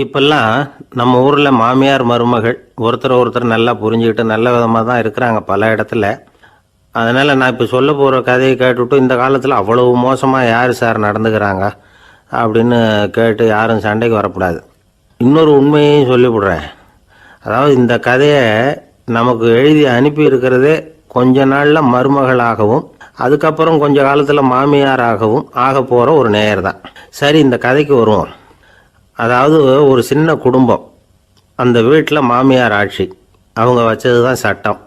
இப்பெல்லாம் நம்ம ஊரில் மாமியார் மருமகள் ஒருத்தர் நல்லா புரிஞ்சுக்கிட்டு நல்ல விதமாக தான் இருக்கிறாங்க பல இடத்துல. அதனால் நான் இப்போ சொல்ல போகிற கதையை கேட்டுவிட்டு இந்த காலத்தில் அவ்வளவு மோசமாக யார் சார் நடந்துக்கிறாங்க அப்படின்னு கேட்டு யாரும் சண்டைக்கு வரக்கூடாது. இன்னொரு உண்மையையும் சொல்லிவிடுறேன். அதாவது இந்த கதையை நமக்கு எழுதி அனுப்பி இருக்கிறதே கொஞ்ச நாளில் மருமகளாகவும் அதுக்கப்புறம் கொஞ்ச காலத்தில் மாமியாராகவும் ஆக போகிற ஒரு நேயர் தான். சரி, இந்த கதைக்கு வருவோம். அதாவது ஒரு சின்ன குடும்பம், அந்த வீட்டில் மாமியார் ஆட்சி, அவங்க வச்சது தான் சட்டம்.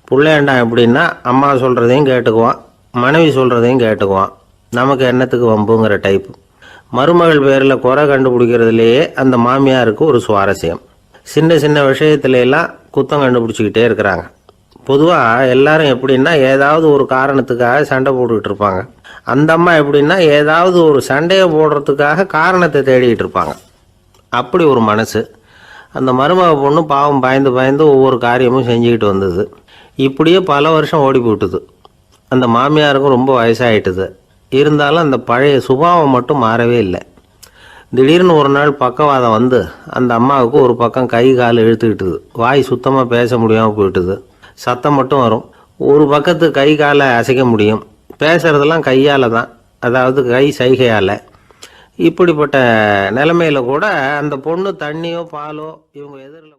பிள்ளையாண்டான் எப்படின்னா அம்மா சொல்கிறதையும் கேட்டுக்குவான், மனைவி சொல்கிறதையும் கேட்டுக்குவான், நமக்கு என்னத்துக்கு வம்புங்கிற டைப்பு. மருமகள் பேரில் குறை கண்டுபிடிக்கிறதுலையே அந்த மாமியாருக்கு ஒரு சுவாரஸ்யம். சின்ன சின்ன விஷயத்துல எல்லாம் குத்தம் கண்டுபிடிச்சிக்கிட்டே இருக்கிறாங்க. பொதுவாக எல்லாரும் எப்படின்னா ஏதாவது ஒரு காரணத்துக்காக சண்டை போட்டுக்கிட்டு இருப்பாங்க. அந்த அம்மா எப்படின்னா ஏதாவது ஒரு சண்டையை போடுறதுக்காக காரணத்தை தேடிக்கிட்டு இருப்பாங்க. அப்படி ஒரு மனசு. அந்த மருமக பொண்ணு பாவம் பயந்து பயந்து ஒவ்வொரு காரியமும் செஞ்சுக்கிட்டு வந்தது. இப்படியே பல வருஷம் ஓடி போட்டுது. அந்த மாமியாருக்கும் ரொம்ப வயசாகிட்டுது. இருந்தாலும் அந்த பழைய சுபாவம் மட்டும் மாறவே இல்லை. திடீர்னு ஒரு நாள் பக்கவாதம் வந்து அந்த அம்மாவுக்கு ஒரு பக்கம் கை கால் இழுத்துக்கிட்டுது. வாய் சுத்தமாக பேச முடியாமல் போயிட்டுது. சத்தம் மட்டும் வரும். ஒரு பக்கத்து கை காலை அசைக்க முடியும். பேசுறதெல்லாம் கையால் தான், அதாவது கை சைகையால். இப்படிப்பட்ட நிலைமையில கூட அந்த பொண்ணு தண்ணியோ பாலோ இவங்க எதிரில்